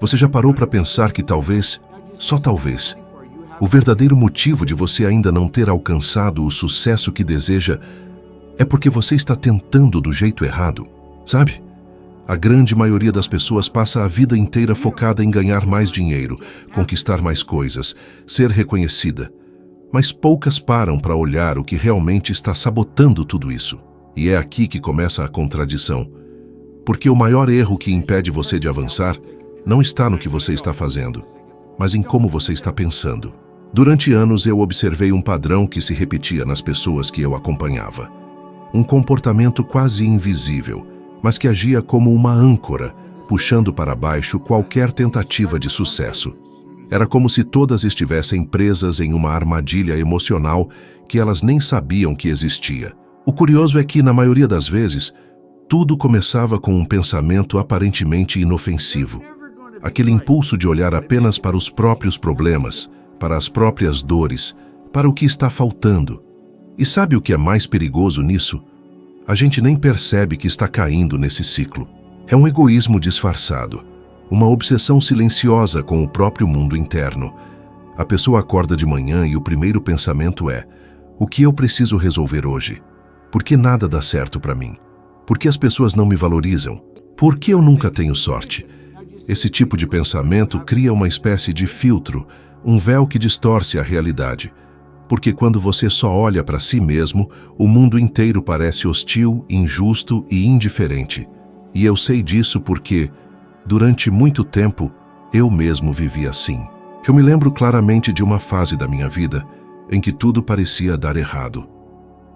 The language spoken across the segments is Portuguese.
Você já parou para pensar que talvez, só talvez, o verdadeiro motivo de você ainda não ter alcançado o sucesso que deseja é porque você está tentando do jeito errado? Sabe? A grande maioria das pessoas passa a vida inteira focada em ganhar mais dinheiro, conquistar mais coisas, ser reconhecida. Mas poucas param para olhar o que realmente está sabotando tudo isso. E é aqui que começa a contradição. Porque o maior erro que impede você de avançar não está no que você está fazendo, mas em como você está pensando. Durante anos eu observei um padrão que se repetia nas pessoas que eu acompanhava. Um comportamento quase invisível, mas que agia como uma âncora, puxando para baixo qualquer tentativa de sucesso. Era como se todas estivessem presas em uma armadilha emocional que elas nem sabiam que existia. O curioso é que, na maioria das vezes, tudo começava com um pensamento aparentemente inofensivo. Aquele impulso de olhar apenas para os próprios problemas, para as próprias dores, para o que está faltando. E sabe o que é mais perigoso nisso? A gente nem percebe que está caindo nesse ciclo. É um egoísmo disfarçado, uma obsessão silenciosa com o próprio mundo interno. A pessoa acorda de manhã e o primeiro pensamento é: o que eu preciso resolver hoje? Por que nada dá certo para mim? Por que as pessoas não me valorizam? Por que eu nunca tenho sorte? Esse tipo de pensamento cria uma espécie de filtro, um véu que distorce a realidade. Porque quando você só olha para si mesmo, o mundo inteiro parece hostil, injusto e indiferente. E eu sei disso porque, durante muito tempo, eu mesmo vivi assim. Eu me lembro claramente de uma fase da minha vida em que tudo parecia dar errado.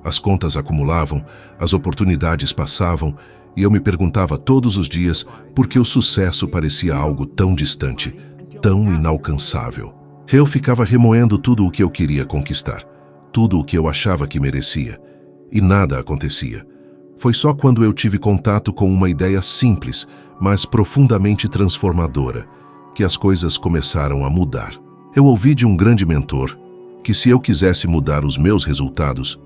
As contas acumulavam, as oportunidades passavam, e eu me perguntava todos os dias por que o sucesso parecia algo tão distante, tão inalcançável. Eu ficava remoendo tudo o que eu queria conquistar, tudo o que eu achava que merecia, e nada acontecia. Foi só quando eu tive contato com uma ideia simples, mas profundamente transformadora, que as coisas começaram a mudar. Eu ouvi de um grande mentor que se eu quisesse mudar os meus resultados,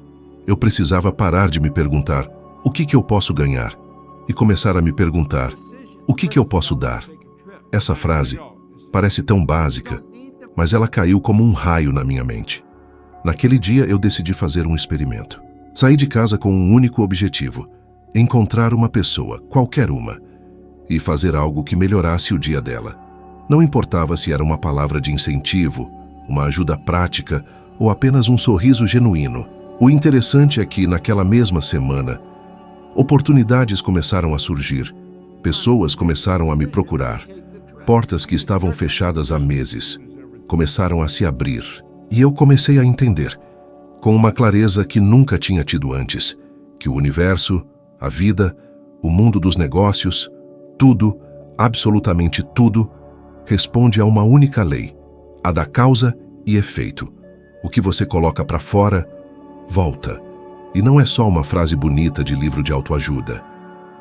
eu precisava parar de me perguntar o que eu posso ganhar e começar a me perguntar o que eu posso dar. Essa frase parece tão básica, mas ela caiu como um raio na minha mente. Naquele dia eu decidi fazer um experimento. Saí de casa com um único objetivo: encontrar uma pessoa, qualquer uma, e fazer algo que melhorasse o dia dela. Não importava se era uma palavra de incentivo, uma ajuda prática ou apenas um sorriso genuíno. O interessante é que, naquela mesma semana, oportunidades começaram a surgir, pessoas começaram a me procurar, portas que estavam fechadas há meses começaram a se abrir, e eu comecei a entender, com uma clareza que nunca tinha tido antes, que o universo, a vida, o mundo dos negócios, tudo, absolutamente tudo, responde a uma única lei, a da causa e efeito. O que você coloca para fora, volta. E não é só uma frase bonita de livro de autoajuda.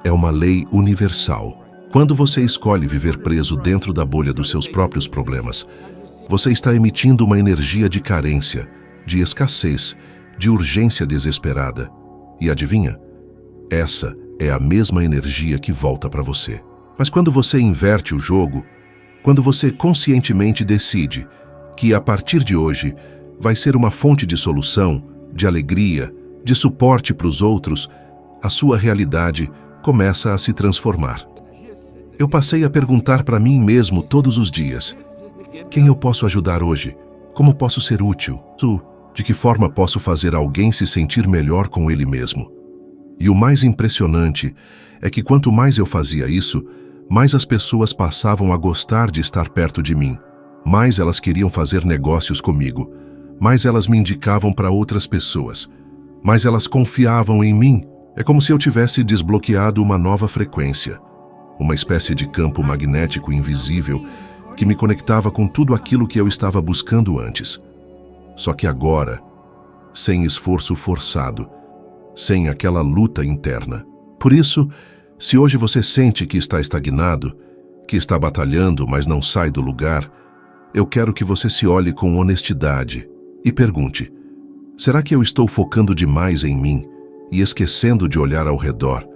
É uma lei universal. Quando você escolhe viver preso dentro da bolha dos seus próprios problemas, você está emitindo uma energia de carência, de escassez, de urgência desesperada. E adivinha? Essa é a mesma energia que volta para você. Mas quando você inverte o jogo, quando você conscientemente decide que a partir de hoje vai ser uma fonte de solução, de alegria, de suporte para os outros, a sua realidade começa a se transformar. Eu passei a perguntar para mim mesmo todos os dias: quem eu posso ajudar hoje? Como posso ser útil? De que forma posso fazer alguém se sentir melhor com ele mesmo? E o mais impressionante é que quanto mais eu fazia isso, mais as pessoas passavam a gostar de estar perto de mim, mais elas queriam fazer negócios comigo, mais elas me indicavam para outras pessoas, mais elas confiavam em mim. É como se eu tivesse desbloqueado uma nova frequência, uma espécie de campo magnético invisível que me conectava com tudo aquilo que eu estava buscando antes. Só que agora, sem esforço forçado, sem aquela luta interna. Por isso, se hoje você sente que está estagnado, que está batalhando, mas não sai do lugar, eu quero que você se olhe com honestidade e pergunte: será que eu estou focando demais em mim e esquecendo de olhar ao redor?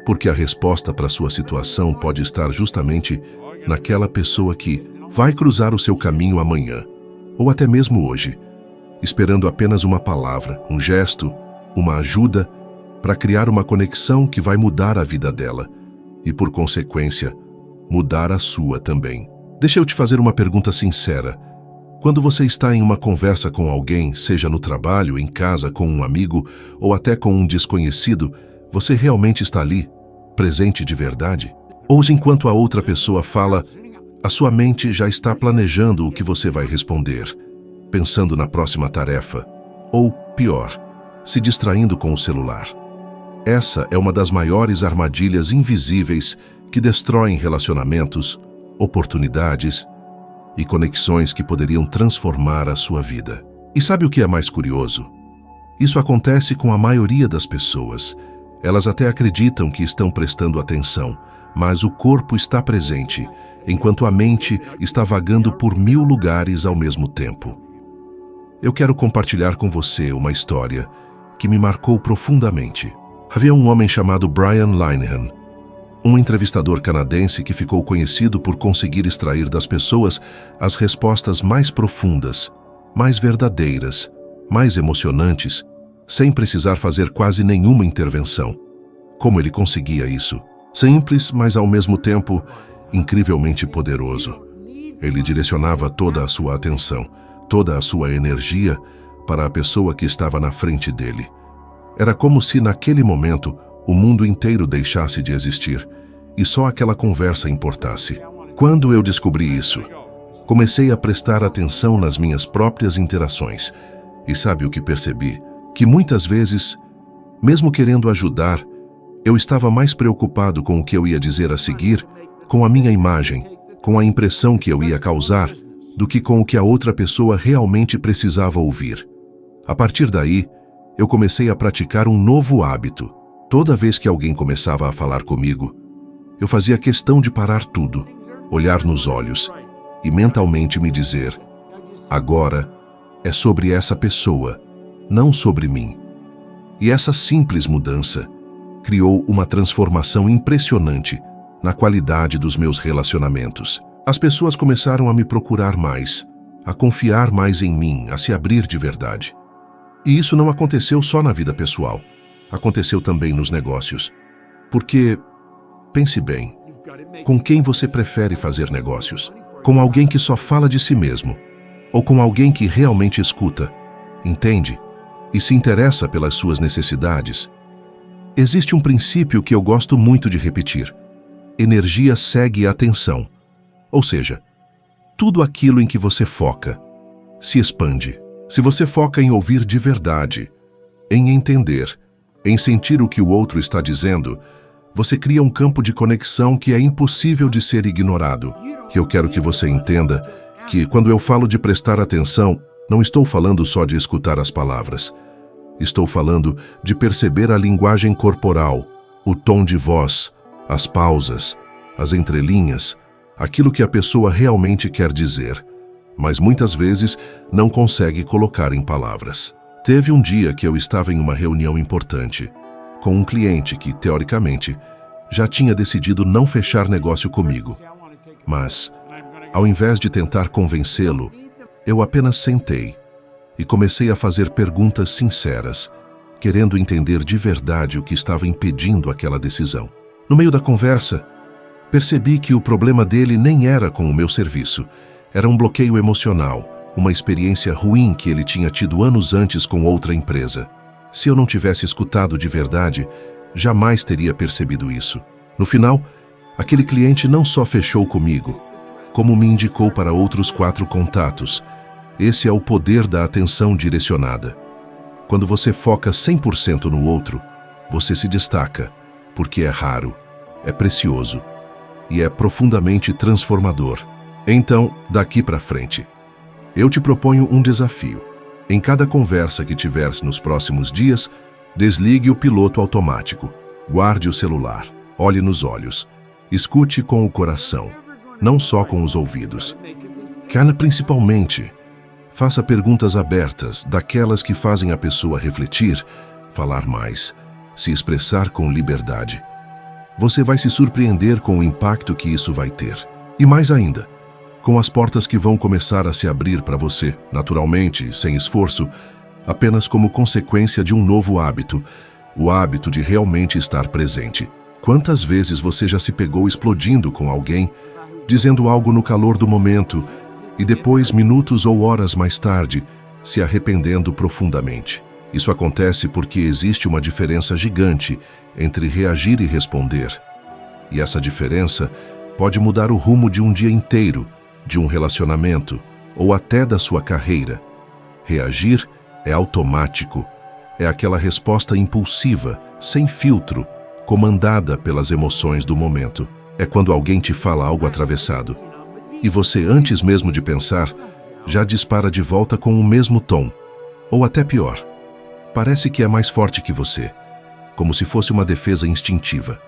Porque a resposta para sua situação pode estar justamente naquela pessoa que vai cruzar o seu caminho amanhã, ou até mesmo hoje, esperando apenas uma palavra, um gesto, uma ajuda, para criar uma conexão que vai mudar a vida dela e, por consequência, mudar a sua também. Deixa eu te fazer uma pergunta sincera. Quando você está em uma conversa com alguém, seja no trabalho, em casa, com um amigo ou até com um desconhecido, você realmente está ali, presente de verdade? Ou enquanto a outra pessoa fala, a sua mente já está planejando o que você vai responder, pensando na próxima tarefa, ou, pior, se distraindo com o celular. Essa é uma das maiores armadilhas invisíveis que destroem relacionamentos, oportunidades e conexões que poderiam transformar a sua vida. E sabe o que é mais curioso? Isso acontece com a maioria das pessoas. Elas até acreditam que estão prestando atenção, mas o corpo está presente, enquanto a mente está vagando por 1000 lugares ao mesmo tempo. Eu quero compartilhar com você uma história que me marcou profundamente. Havia um homem chamado Brian Linehan, um entrevistador canadense que ficou conhecido por conseguir extrair das pessoas as respostas mais profundas, mais verdadeiras, mais emocionantes, sem precisar fazer quase nenhuma intervenção. Como ele conseguia isso? Simples, mas ao mesmo tempo incrivelmente poderoso. Ele direcionava toda a sua atenção, toda a sua energia para a pessoa que estava na frente dele. Era como se, naquele momento, o mundo inteiro deixasse de existir e só aquela conversa importasse. Quando eu descobri isso, comecei a prestar atenção nas minhas próprias interações. E sabe o que percebi? Que muitas vezes, mesmo querendo ajudar, eu estava mais preocupado com o que eu ia dizer a seguir, com a minha imagem, com a impressão que eu ia causar, do que com o que a outra pessoa realmente precisava ouvir. A partir daí, eu comecei a praticar um novo hábito. Toda vez que alguém começava a falar comigo, eu fazia questão de parar tudo, olhar nos olhos e mentalmente me dizer: agora é sobre essa pessoa, não sobre mim. E essa simples mudança criou uma transformação impressionante na qualidade dos meus relacionamentos. As pessoas começaram a me procurar mais, a confiar mais em mim, a se abrir de verdade. E isso não aconteceu só na vida pessoal, aconteceu também nos negócios. Porque, pense bem, com quem você prefere fazer negócios? Com alguém que só fala de si mesmo? Ou com alguém que realmente escuta, entende e se interessa pelas suas necessidades? Existe um princípio que eu gosto muito de repetir: energia segue a atenção. Ou seja, tudo aquilo em que você foca se expande. Se você foca em ouvir de verdade, em entender, em sentir o que o outro está dizendo, você cria um campo de conexão que é impossível de ser ignorado. E eu quero que você entenda que, quando eu falo de prestar atenção, não estou falando só de escutar as palavras. Estou falando de perceber a linguagem corporal, o tom de voz, as pausas, as entrelinhas, aquilo que a pessoa realmente quer dizer, mas muitas vezes não consegue colocar em palavras. Teve um dia que eu estava em uma reunião importante, com um cliente que, teoricamente, já tinha decidido não fechar negócio comigo. Mas, ao invés de tentar convencê-lo, eu apenas sentei e comecei a fazer perguntas sinceras, querendo entender de verdade o que estava impedindo aquela decisão. No meio da conversa, percebi que o problema dele nem era com o meu serviço. Era um bloqueio emocional, uma experiência ruim que ele tinha tido anos antes com outra empresa. Se eu não tivesse escutado de verdade, jamais teria percebido isso. No final, aquele cliente não só fechou comigo, como me indicou para outros 4 contatos. Esse é o poder da atenção direcionada. Quando você foca 100% no outro, você se destaca, porque é raro, é precioso e é profundamente transformador. Então, daqui para frente, eu te proponho um desafio. Em cada conversa que tiver nos próximos dias, desligue o piloto automático, guarde o celular, olhe nos olhos, escute com o coração, não só com os ouvidos. Principalmente, faça perguntas abertas, daquelas que fazem a pessoa refletir, falar mais, se expressar com liberdade. Você vai se surpreender com o impacto que isso vai ter. E mais ainda, com as portas que vão começar a se abrir para você, naturalmente, sem esforço, apenas como consequência de um novo hábito, o hábito de realmente estar presente. Quantas vezes você já se pegou explodindo com alguém, dizendo algo no calor do momento, e depois, minutos ou horas mais tarde, se arrependendo profundamente? Isso acontece porque existe uma diferença gigante entre reagir e responder. E essa diferença pode mudar o rumo de um dia inteiro, de um relacionamento ou até da sua carreira. Reagir é automático, é aquela resposta impulsiva, sem filtro, comandada pelas emoções do momento. É quando alguém te fala algo atravessado e você, antes mesmo de pensar, já dispara de volta com o mesmo tom, ou até pior. Parece que é mais forte que você, como se fosse uma defesa instintiva.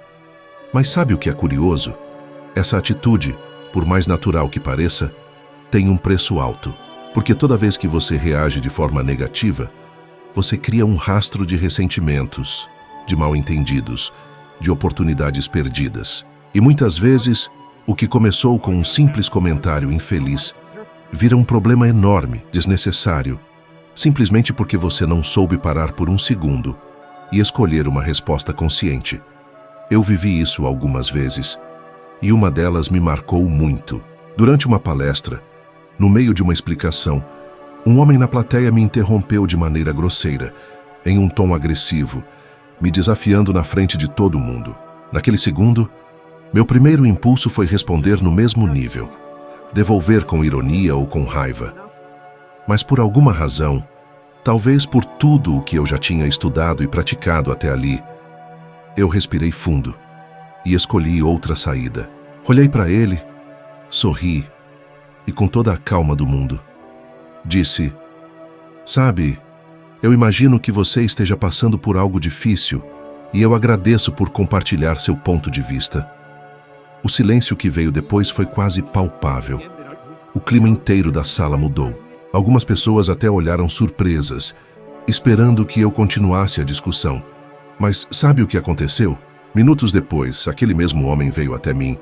Mas sabe o que é curioso? Essa atitude, por mais natural que pareça, tem um preço alto, porque toda vez que você reage de forma negativa, você cria um rastro de ressentimentos, de mal-entendidos, de oportunidades perdidas. E muitas vezes, o que começou com um simples comentário infeliz vira um problema enorme, desnecessário, simplesmente porque você não soube parar por um segundo e escolher uma resposta consciente. Eu vivi isso algumas vezes, e uma delas me marcou muito. Durante uma palestra, no meio de uma explicação, um homem na plateia me interrompeu de maneira grosseira, em um tom agressivo, me desafiando na frente de todo mundo. Naquele segundo, meu primeiro impulso foi responder no mesmo nível, devolver com ironia ou com raiva. Mas por alguma razão, talvez por tudo o que eu já tinha estudado e praticado até ali, eu respirei fundo e escolhi outra saída. Olhei para ele, sorri e, com toda a calma do mundo, disse: "Sabe, eu imagino que você esteja passando por algo difícil e eu agradeço por compartilhar seu ponto de vista." O silêncio que veio depois foi quase palpável. O clima inteiro da sala mudou. Algumas pessoas até olharam surpresas, esperando que eu continuasse a discussão. Mas sabe o que aconteceu? Minutos depois, aquele mesmo homem veio até mim,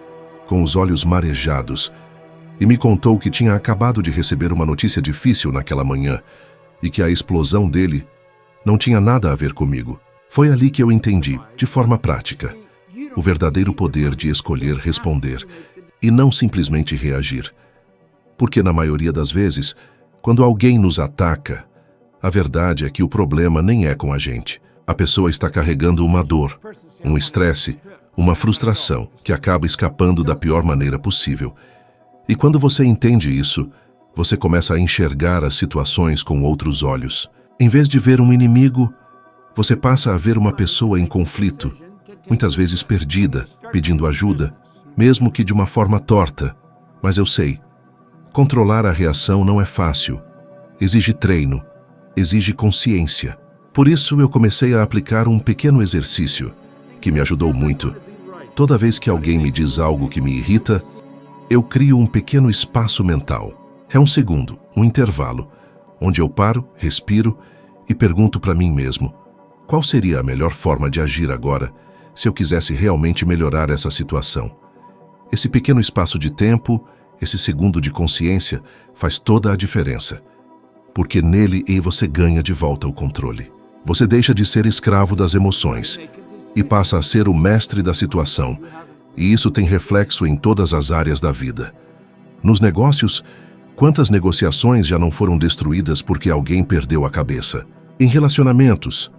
com os olhos marejados, e me contou que tinha acabado de receber uma notícia difícil naquela manhã e que a explosão dele não tinha nada a ver comigo. Foi ali que eu entendi, de forma prática, o verdadeiro poder de escolher responder e não simplesmente reagir. Porque na maioria das vezes, quando alguém nos ataca, a verdade é que o problema nem é com a gente. A pessoa está carregando uma dor, um estresse, uma frustração que acaba escapando da pior maneira possível. E quando você entende isso, você começa a enxergar as situações com outros olhos. Em vez de ver um inimigo, você passa a ver uma pessoa em conflito, muitas vezes perdida, pedindo ajuda, mesmo que de uma forma torta. Mas eu sei, controlar a reação não é fácil. Exige treino, exige consciência. Por isso eu comecei a aplicar um pequeno exercício que me ajudou muito. Toda vez que alguém me diz algo que me irrita, eu crio um pequeno espaço mental. É um segundo, um intervalo, onde eu paro, respiro e pergunto para mim mesmo: qual seria a melhor forma de agir agora se eu quisesse realmente melhorar essa situação? Esse pequeno espaço de tempo, esse segundo de consciência, faz toda a diferença. Porque nele você ganha de volta o controle. Você deixa de ser escravo das emoções e passa a ser o mestre da situação. E isso tem reflexo em todas as áreas da vida. Nos negócios, quantas negociações já não foram destruídas porque alguém perdeu a cabeça? Em relacionamentos,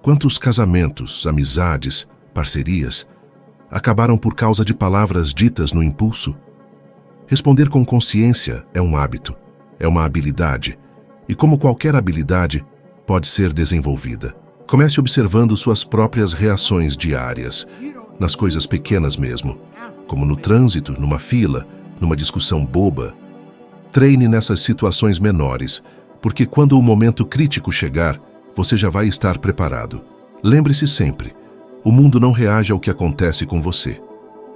quantos casamentos, amizades, parcerias acabaram por causa de palavras ditas no impulso? Responder com consciência é um hábito, é uma habilidade, e como qualquer habilidade, pode ser desenvolvida. Comece observando suas próprias reações diárias, nas coisas pequenas mesmo, como no trânsito, numa fila, numa discussão boba. Treine nessas situações menores, porque quando o momento crítico chegar, você já vai estar preparado. Lembre-se sempre, o mundo não reage ao que acontece com você.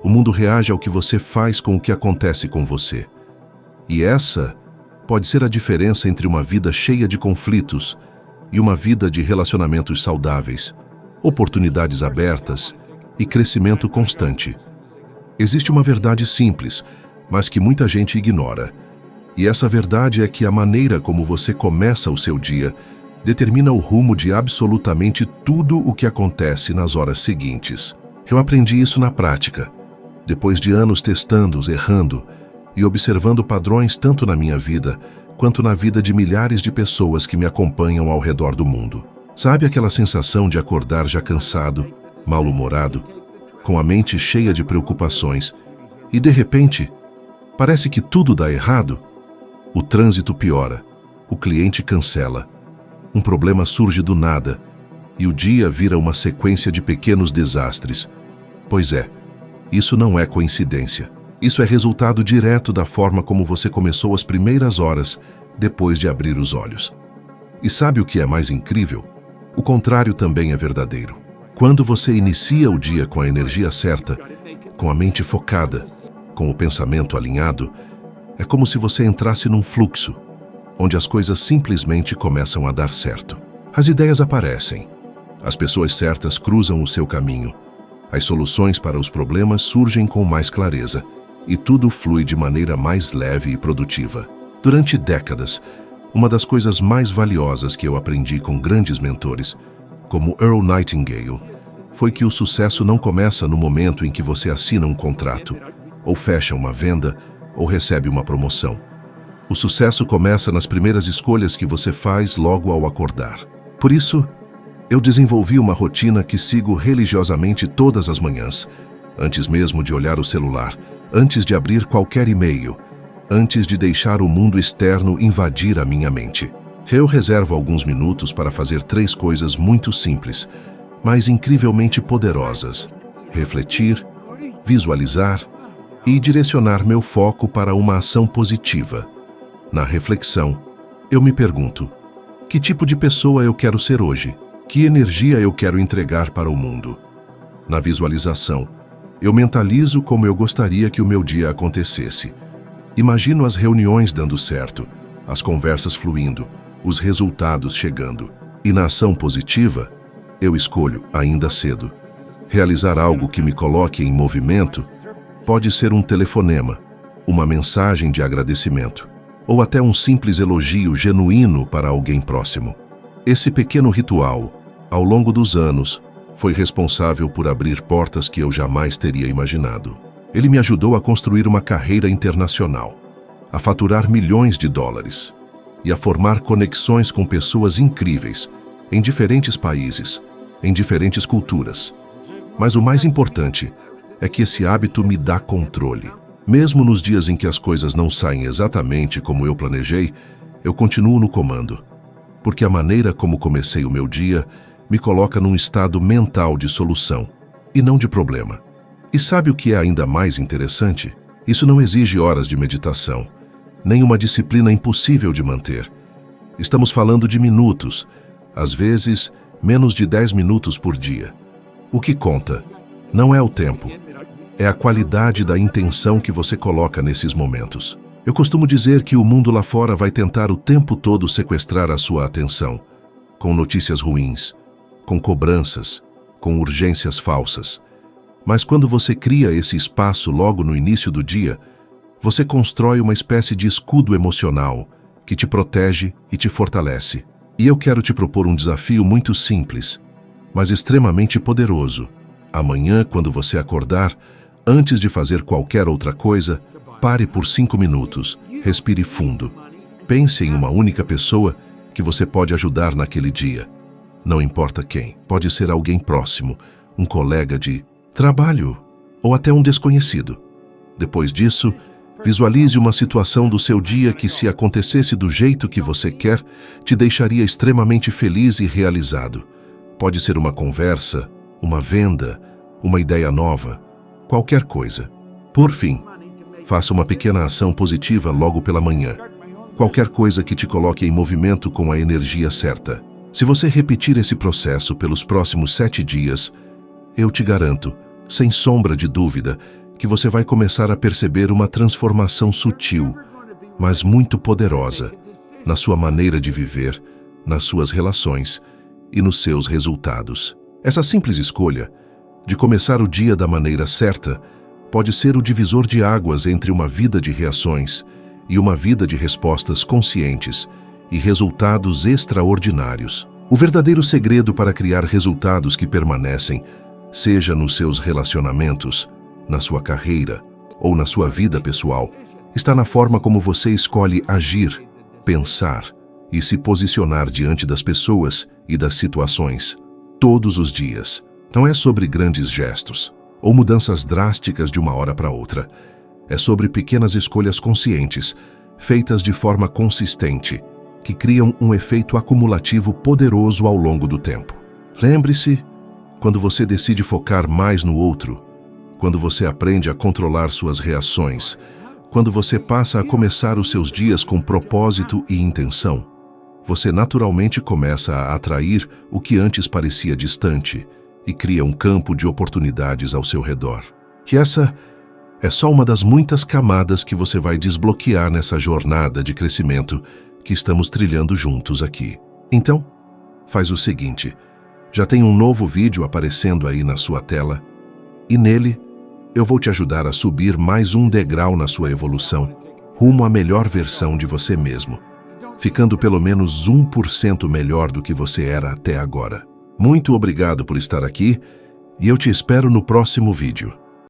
O mundo reage ao que você faz com o que acontece com você. E essa pode ser a diferença entre uma vida cheia de conflitos e uma vida de relacionamentos saudáveis, oportunidades abertas e crescimento constante. Existe uma verdade simples, mas que muita gente ignora. E essa verdade é que a maneira como você começa o seu dia determina o rumo de absolutamente tudo o que acontece nas horas seguintes. Eu aprendi isso na prática, depois de anos testando, errando e observando padrões tanto na minha vida quanto na vida de milhares de pessoas que me acompanham ao redor do mundo. Sabe aquela sensação de acordar já cansado, mal-humorado, com a mente cheia de preocupações e, de repente, parece que tudo dá errado? O trânsito piora, o cliente cancela, um problema surge do nada e o dia vira uma sequência de pequenos desastres. Pois é, isso não é coincidência. Isso é resultado direto da forma como você começou as primeiras horas depois de abrir os olhos. E sabe o que é mais incrível? O contrário também é verdadeiro. Quando você inicia o dia com a energia certa, com a mente focada, com o pensamento alinhado, é como se você entrasse num fluxo, onde as coisas simplesmente começam a dar certo. As ideias aparecem, as pessoas certas cruzam o seu caminho, as soluções para os problemas surgem com mais clareza, e tudo flui de maneira mais leve e produtiva. Durante décadas, uma das coisas mais valiosas que eu aprendi com grandes mentores, como Earl Nightingale, foi que o sucesso não começa no momento em que você assina um contrato, ou fecha uma venda, ou recebe uma promoção. O sucesso começa nas primeiras escolhas que você faz logo ao acordar. Por isso, eu desenvolvi uma rotina que sigo religiosamente todas as manhãs, antes mesmo de olhar o celular, antes de abrir qualquer e-mail, antes de deixar o mundo externo invadir a minha mente. Eu reservo alguns minutos para fazer 3 coisas muito simples, mas incrivelmente poderosas: refletir, visualizar e direcionar meu foco para uma ação positiva. Na reflexão, eu me pergunto: que tipo de pessoa eu quero ser hoje? Que energia eu quero entregar para o mundo? Na visualização, eu mentalizo como eu gostaria que o meu dia acontecesse. Imagino as reuniões dando certo, as conversas fluindo, os resultados chegando. E na ação positiva, eu escolho, ainda cedo, realizar algo que me coloque em movimento. Pode ser um telefonema, uma mensagem de agradecimento, ou até um simples elogio genuíno para alguém próximo. Esse pequeno ritual, ao longo dos anos, foi responsável por abrir portas que eu jamais teria imaginado. Ele me ajudou a construir uma carreira internacional, a faturar milhões de dólares e a formar conexões com pessoas incríveis em diferentes países, em diferentes culturas. Mas o mais importante é que esse hábito me dá controle. Mesmo nos dias em que as coisas não saem exatamente como eu planejei, eu continuo no comando, porque a maneira como comecei o meu dia me coloca num estado mental de solução e não de problema. E sabe o que é ainda mais interessante? Isso não exige horas de meditação, nem uma disciplina impossível de manter. Estamos falando de minutos, às vezes menos de 10 minutos por dia. O que conta não é o tempo, é a qualidade da intenção que você coloca nesses momentos. Eu costumo dizer que o mundo lá fora vai tentar o tempo todo sequestrar a sua atenção, com notícias ruins, com cobranças, com urgências falsas. Mas quando você cria esse espaço logo no início do dia, você constrói uma espécie de escudo emocional que te protege e te fortalece. E eu quero te propor um desafio muito simples, mas extremamente poderoso. Amanhã, quando você acordar, antes de fazer qualquer outra coisa, pare por 5 minutos, respire fundo. Pense em uma única pessoa que você pode ajudar naquele dia. Não importa quem, pode ser alguém próximo, um colega de trabalho ou até um desconhecido. Depois disso, visualize uma situação do seu dia que, se acontecesse do jeito que você quer, te deixaria extremamente feliz e realizado. Pode ser uma conversa, uma venda, uma ideia nova, qualquer coisa. Por fim, faça uma pequena ação positiva logo pela manhã. Qualquer coisa que te coloque em movimento com a energia certa. Se você repetir esse processo pelos próximos 7 dias, eu te garanto, sem sombra de dúvida, que você vai começar a perceber uma transformação sutil, mas muito poderosa, na sua maneira de viver, nas suas relações e nos seus resultados. Essa simples escolha, de começar o dia da maneira certa, pode ser o divisor de águas entre uma vida de reações e uma vida de respostas conscientes e resultados extraordinários. O verdadeiro segredo para criar resultados que permanecem, seja nos seus relacionamentos, na sua carreira ou na sua vida pessoal, está na forma como você escolhe agir, pensar e se posicionar diante das pessoas e das situações, todos os dias. Não é sobre grandes gestos ou mudanças drásticas de uma hora para outra. É sobre pequenas escolhas conscientes, feitas de forma consistente, que criam um efeito acumulativo poderoso ao longo do tempo. Lembre-se, quando você decide focar mais no outro, quando você aprende a controlar suas reações, quando você passa a começar os seus dias com propósito e intenção, você naturalmente começa a atrair o que antes parecia distante e cria um campo de oportunidades ao seu redor. E essa é só uma das muitas camadas que você vai desbloquear nessa jornada de crescimento que estamos trilhando juntos aqui. Então, faz o seguinte, já tem um novo vídeo aparecendo aí na sua tela e nele eu vou te ajudar a subir mais um degrau na sua evolução rumo à melhor versão de você mesmo, ficando pelo menos 1% melhor do que você era até agora. Muito obrigado por estar aqui e eu te espero no próximo vídeo.